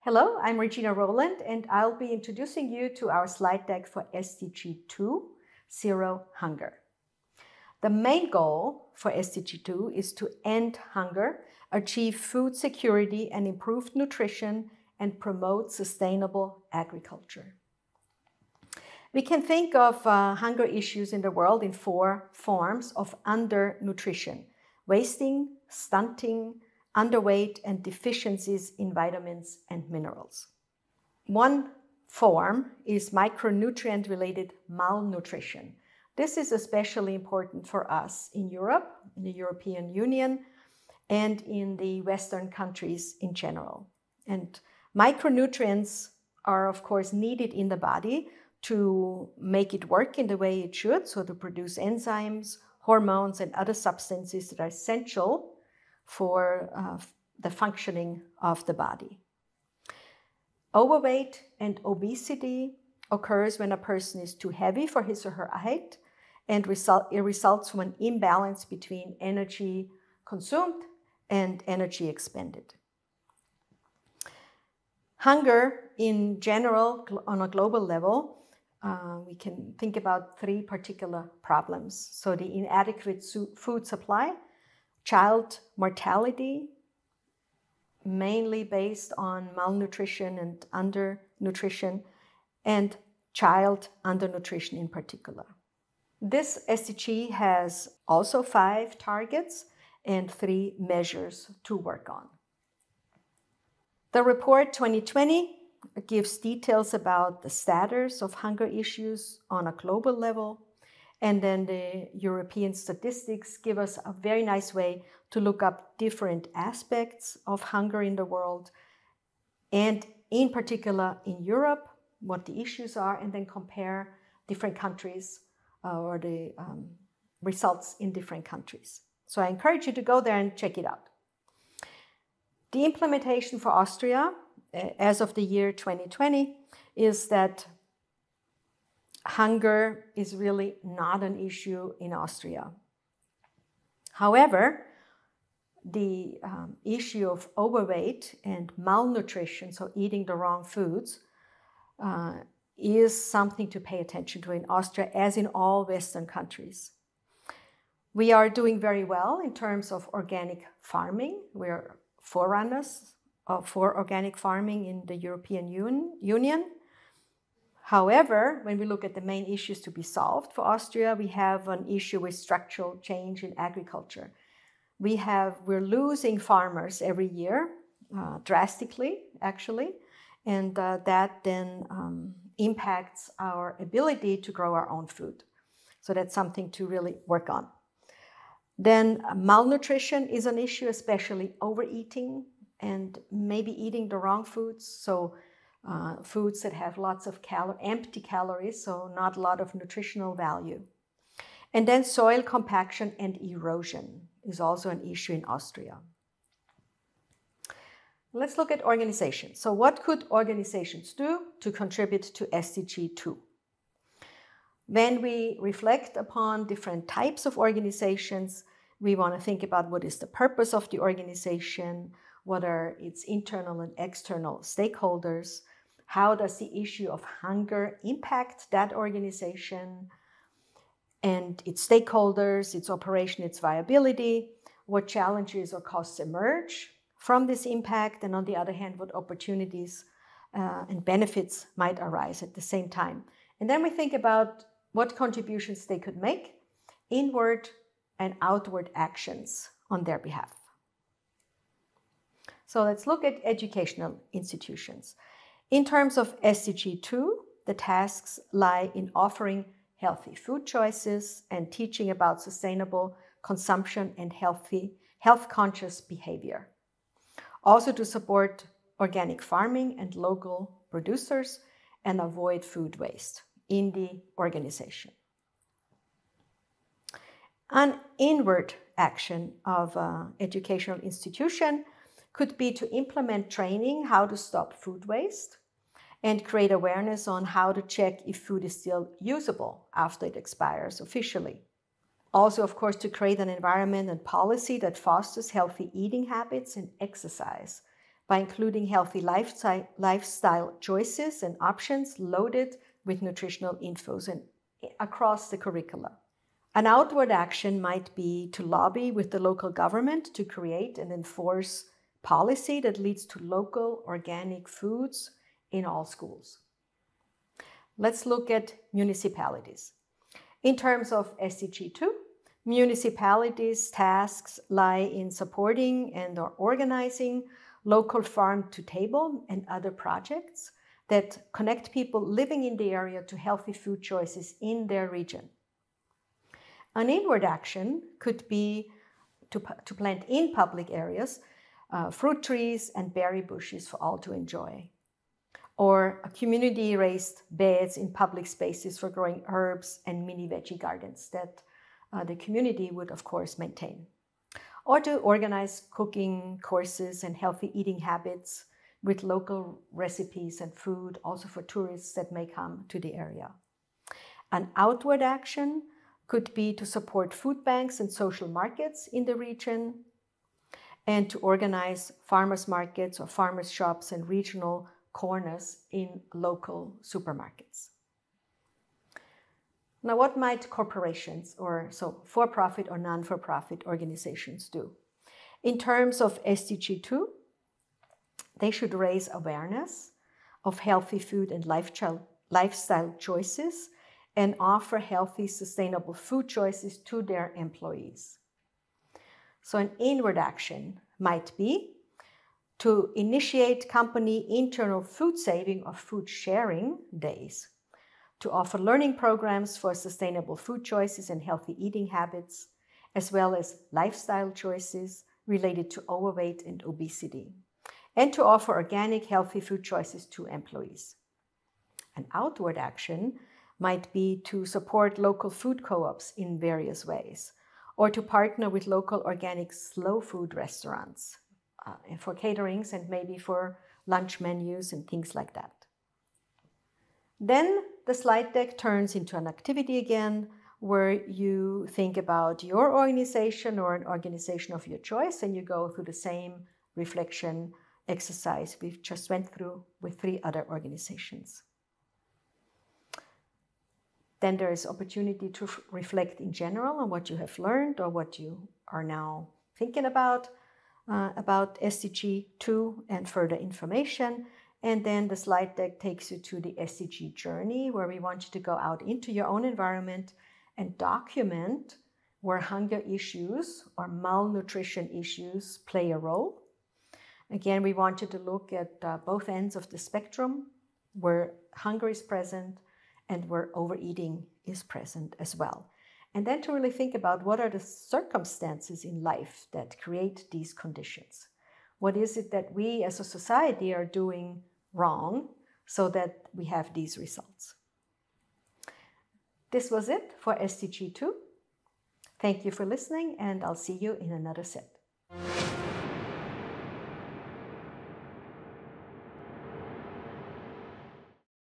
Hello, I'm EN Rowland, and I'll be introducing you to our slide deck for SDG 2, Zero Hunger. The main goal for SDG 2 is to end hunger, achieve food security and improved nutrition, and promote sustainable agriculture. We can think of hunger issues in the world in 4 forms of undernutrition: wasting, stunting, underweight, and deficiencies in vitamins and minerals. One form is micronutrient-related malnutrition. This is especially important for us in Europe, in the European Union, and in the Western countries in general. And micronutrients are, of course, needed in the body to make it work in the way it should, so to produce enzymes, hormones, and other substances that are essential for the functioning of the body. Overweight and obesity occurs when a person is too heavy for his or her height, and it results from an imbalance between energy consumed and energy expended. Hunger in general, on a global level, we can think about 3 particular problems. So the inadequate food supply, child mortality, mainly based on malnutrition and undernutrition, and child undernutrition in particular. This SDG has also 5 targets and 3 measures to work on. The report 2020 gives details about the status of hunger issues on a global level. And then the European statistics give us a very nice way to look up different aspects of hunger in the world, and in particular in Europe, what the issues are, and then compare different countries or the results in different countries. So I encourage you to go there and check it out. The implementation for Austria as of the year 2020 is that hunger is really not an issue in Austria. However, the issue of overweight and malnutrition, so eating the wrong foods, is something to pay attention to in Austria, as in all Western countries. We are doing very well in terms of organic farming. We're forerunners for organic farming in the European Union. However, when we look at the main issues to be solved for Austria, we have an issue with structural change in agriculture. We're losing farmers every year, drastically, actually, and that then impacts our ability to grow our own food. So that's something to really work on. Then malnutrition is an issue, especially overeating and maybe eating the wrong foods. So foods that have lots of empty calories, so not a lot of nutritional value. And then soil compaction and erosion is also an issue in Austria. Let's look at organizations. So what could organizations do to contribute to SDG 2? When we reflect upon different types of organizations, we want to think about what is the purpose of the organization, what are its internal and external stakeholders, how does the issue of hunger impact that organization and its stakeholders, its operation, its viability, what challenges or costs emerge from this impact, and on the other hand, what opportunities and benefits might arise at the same time. And then we think about what contributions they could make, inward and outward actions on their behalf. So let's look at educational institutions. In terms of SDG 2, the tasks lie in offering healthy food choices and teaching about sustainable consumption and health-conscious behavior. Also to support organic farming and local producers and avoid food waste in the organization. An inward action of an educational institution could be to implement training how to stop food waste and create awareness on how to check if food is still usable after it expires officially. Also, of course, to create an environment and policy that fosters healthy eating habits and exercise by including healthy lifestyle choices and options loaded with nutritional infos and across the curricula. An outward action might be to lobby with the local government to create and enforce policy that leads to local organic foods in all schools. Let's look at municipalities. In terms of SDG 2, municipalities' tasks lie in supporting and or organizing local farm-to-table and other projects that connect people living in the area to healthy food choices in their region. An inward action could be to plant in public areas fruit trees and berry bushes for all to enjoy, or a community-raised beds in public spaces for growing herbs and mini veggie gardens that the community would, of course, maintain. Or to organize cooking courses and healthy eating habits with local recipes and food, also for tourists that may come to the area. An outward action could be to support food banks and social markets in the region, and to organize farmers markets or farmers shops and regional corners in local supermarkets. Now, what might corporations, or so for-profit or non-for-profit organizations, do? In terms of SDG 2, they should raise awareness of healthy food and lifestyle choices and offer healthy, sustainable food choices to their employees. So an inward action might be to initiate company internal food saving or food sharing days, to offer learning programs for sustainable food choices and healthy eating habits, as well as lifestyle choices related to overweight and obesity, and to offer organic, healthy food choices to employees. An outward action might be to support local food co-ops in various ways, or to partner with local organic slow food restaurants for caterings and maybe for lunch menus and things like that. Then the slide deck turns into an activity again, where you think about your organization or an organization of your choice, and you go through the same reflection exercise we've just went through with 3 other organizations. Then there is opportunity to reflect in general on what you have learned or what you are now thinking about SDG 2 and further information. And then the slide deck takes you to the SDG journey, where we want you to go out into your own environment and document where hunger issues or malnutrition issues play a role. Again, we want you to look at both ends of the spectrum, where hunger is present and where overeating is present as well. And then to really think about what are the circumstances in life that create these conditions. What is it that we as a society are doing wrong so that we have these results? This was it for SDG 2. Thank you for listening, and I'll see you in another set.